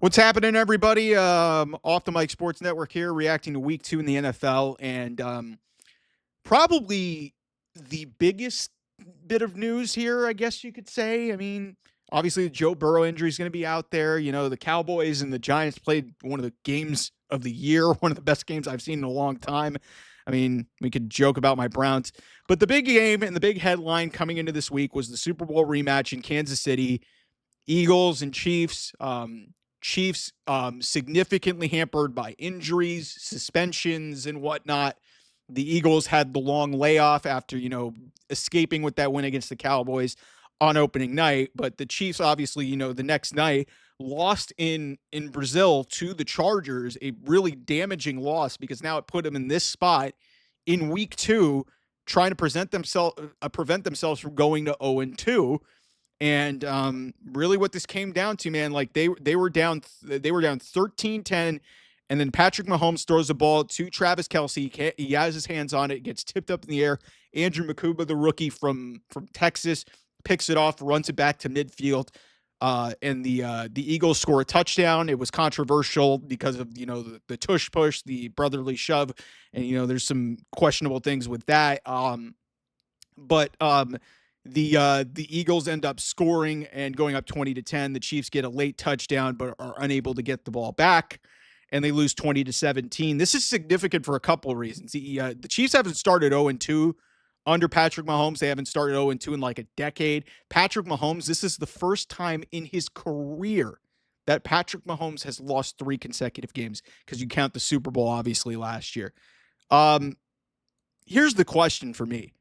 What's happening, everybody? Off the Mike Sports Network here, reacting to Week 2 in the NFL, and probably the biggest bit of news here, I guess you could say. I mean, obviously, the Joe Burrow injury is going to be out there. You know, the Cowboys and the Giants played one of the games of the year, one of the best games I've seen in a long time. I mean, we could joke about my Browns, but the big game and the big headline coming into this week was the Super Bowl rematch in Kansas City. Eagles and Chiefs. Chiefs significantly hampered by injuries, suspensions, and whatnot. The Eagles had the long layoff after, escaping with that win against the Cowboys on opening night. But the Chiefs, obviously, the next night lost in Brazil to the Chargers, a really damaging loss because now it put them in this spot in week 2, trying to prevent themselves from going to 0-2. And really what this came down to, man, like they were down 13-10, and then Patrick Mahomes throws the ball to Travis Kelce. He has his hands on it, gets tipped up in the air. Andrew Makuba, the rookie from Texas, picks it off, runs it back to midfield. And the Eagles score a touchdown. It was controversial because of, the tush push, the brotherly shove, and, there's some questionable things with that. But the Eagles end up scoring and going up 20-10. The Chiefs get a late touchdown, but are unable to get the ball back, and they lose 20-17. This is significant for a couple of reasons. The Chiefs haven't started 0-2 under Patrick Mahomes. They haven't started 0-2 in like a decade. Patrick Mahomes, this is the first time in his career that Patrick Mahomes has lost 3 consecutive games, because you count the Super Bowl, obviously, last year. Here's the question for me.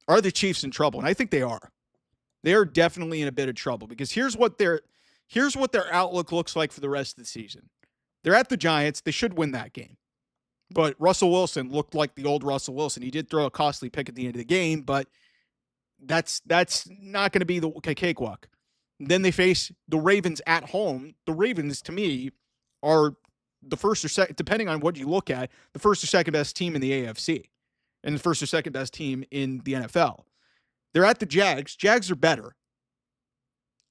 Are the Chiefs in trouble? And I think they are. They are definitely in a bit of trouble, because here's what their outlook looks like for the rest of the season. They're at the Giants. They should win that game. But Russell Wilson looked like the old Russell Wilson. He did throw a costly pick at the end of the game, but that's not going to be the cakewalk. Then they face the Ravens at home. The Ravens, to me, are the first or second, depending on what you look at, the first or second best team in the AFC. And the first or second best team in the NFL. They're at the Jags. Jags are better.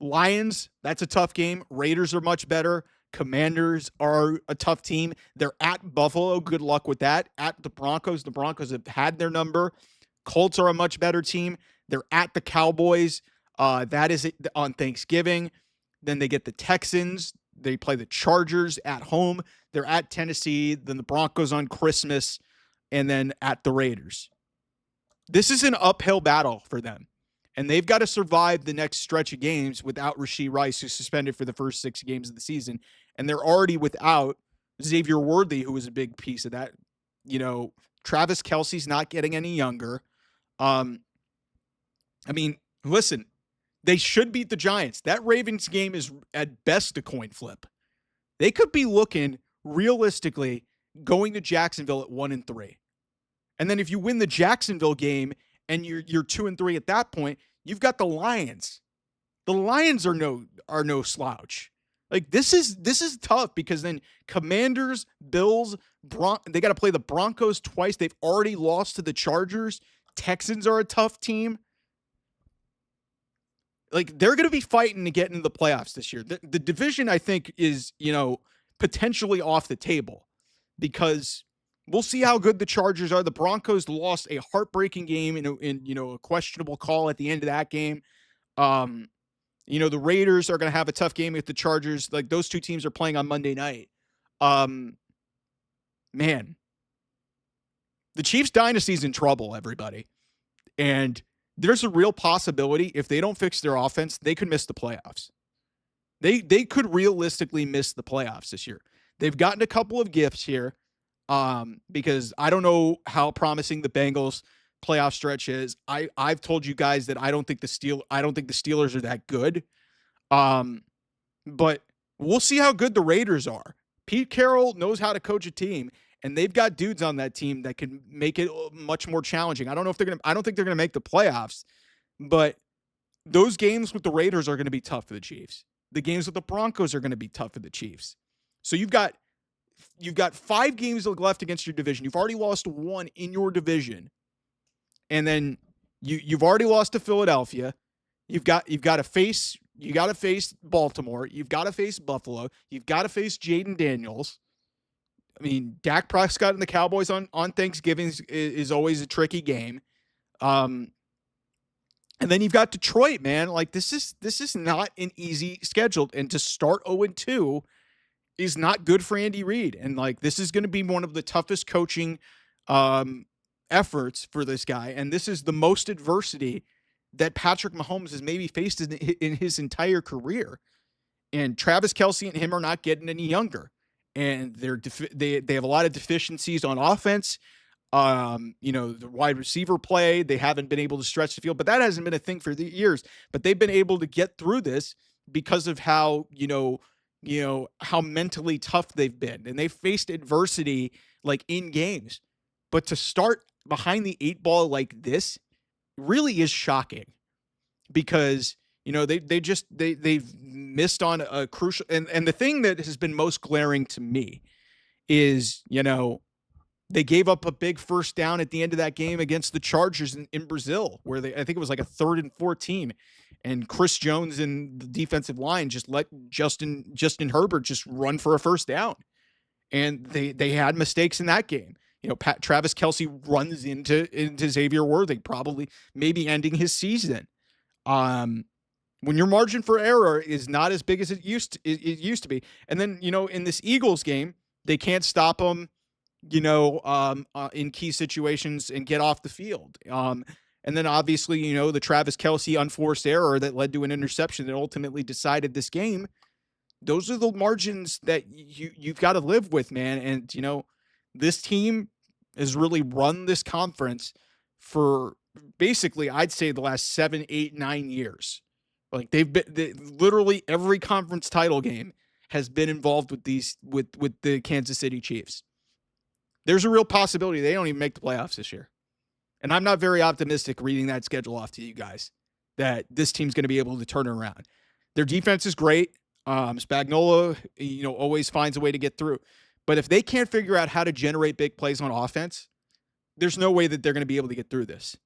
Lions, that's a tough game. Raiders are much better. Commanders are a tough team. They're at Buffalo. Good luck with that. At the Broncos have had their number. Colts are a much better team. They're at the Cowboys. That is on Thanksgiving. Then they get the Texans. They play the Chargers at home. They're at Tennessee. Then the Broncos on Christmas. And then at the Raiders. This is an uphill battle for them. And they've got to survive the next stretch of games without Rashee Rice, who's suspended for the first 6 games of the season. And they're already without Xavier Worthy, who was a big piece of that. Travis Kelce's not getting any younger. Listen, they should beat the Giants. That Ravens game is at best a coin flip. They could be looking realistically going to Jacksonville at 1-3. And then if you win the Jacksonville game and you're 2-3 at that point, you've got the Lions. The Lions are no slouch. Like this is tough, because then Commanders, Bills, they got to play the Broncos twice. They've already lost to the Chargers. Texans are a tough team. Like, they're going to be fighting to get into the playoffs this year. The division, I think, is, potentially off the table, because we'll see how good the Chargers are. The Broncos lost a heartbreaking game in a questionable call at the end of that game. The Raiders are going to have a tough game with the Chargers. Like, those two teams are playing on Monday night. Man, the Chiefs dynasty's in trouble, everybody. And there's a real possibility, if they don't fix their offense, they could miss the playoffs. They could realistically miss the playoffs this year. They've gotten a couple of gifts here, because I don't know how promising the Bengals playoff stretch is. I've told you guys that I don't think the Steelers are that good. But we'll see how good the Raiders are. Pete Carroll knows how to coach a team, and they've got dudes on that team that can make it much more challenging. I don't think they're gonna make the playoffs, but those games with the Raiders are going to be tough for the Chiefs. The games with the Broncos are going to be tough for the Chiefs. So you've got 5 games left against your division. You've already lost 1 in your division, and then you've already lost to Philadelphia. You've got to face You got to face Baltimore. You've got to face Buffalo. You've got to face Jaden Daniels. I mean, Dak Prescott and the Cowboys on Thanksgiving is always a tricky game. And then you've got Detroit, man. Like this is not an easy schedule, and to start 0-2 is not good for Andy Reid. And like this is going to be one of the toughest coaching efforts for this guy, and this is the most adversity that Patrick Mahomes has maybe faced in his entire career. And Travis Kelce and him are not getting any younger, and they have a lot of deficiencies on offense. The wide receiver play, they haven't been able to stretch the field, but that hasn't been a thing for the years. But they've been able to get through this because of how how mentally tough they've been, and they faced adversity like in games. But to start behind the 8 ball like this really is shocking, because they've missed on a crucial, and the thing that has been most glaring to me is they gave up a big first down at the end of that game against the Chargers in Brazil, where I think it was like a 3rd and 14, and Chris Jones and the defensive line just let Justin Herbert just run for a first down, and they had mistakes in that game. Travis Kelce runs into Xavier Worthy, probably maybe ending his season. When your margin for error is not as big as it used to be, and then in this Eagles game they can't stop them, in key situations and get off the field. And then obviously, the Travis Kelce unforced error that led to an interception that ultimately decided this game. Those are the margins that you've got to live with, man. And, this team has really run this conference for basically, I'd say, the last 7, 8, 9 years. Like literally every conference title game has been involved with with the Kansas City Chiefs. There's a real possibility they don't even make the playoffs this year. And I'm not very optimistic reading that schedule off to you guys that this team's going to be able to turn it around. Their defense is great. Spagnuolo, always finds a way to get through. But if they can't figure out how to generate big plays on offense, there's no way that they're going to be able to get through this.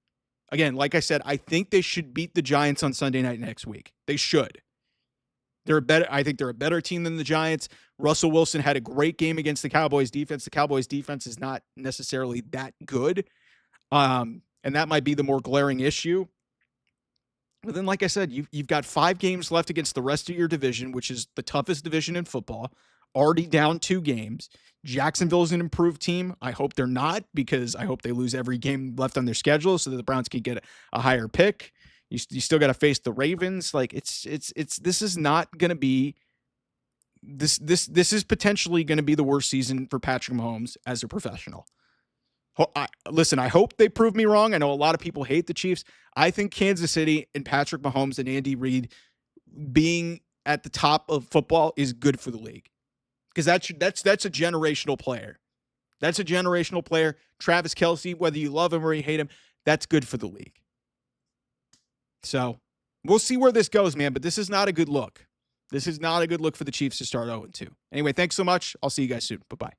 Again, like I said, I think they should beat the Giants on Sunday night next week. They should. I think they're a better team than the Giants. Russell Wilson had a great game against the Cowboys defense. The Cowboys defense is not necessarily that good. And that might be the more glaring issue. But then, like I said, you've got 5 games left against the rest of your division, which is the toughest division in football, already down 2 games. Jacksonville is an improved team. I hope they're not, because I hope they lose every game left on their schedule so that the Browns can get a higher pick. You still got to face the Ravens. Like this is not going to be this is potentially going to be the worst season for Patrick Mahomes as a professional. Listen, I hope they prove me wrong. I know a lot of people hate the Chiefs. I think Kansas City and Patrick Mahomes and Andy Reid being at the top of football is good for the league, because that's a generational player. That's a generational player. Travis Kelce, whether you love him or you hate him, that's good for the league. So we'll see where this goes, man. But this is not a good look. This is not a good look for the Chiefs to start 0-2. Anyway, thanks so much. I'll see you guys soon. Bye-bye.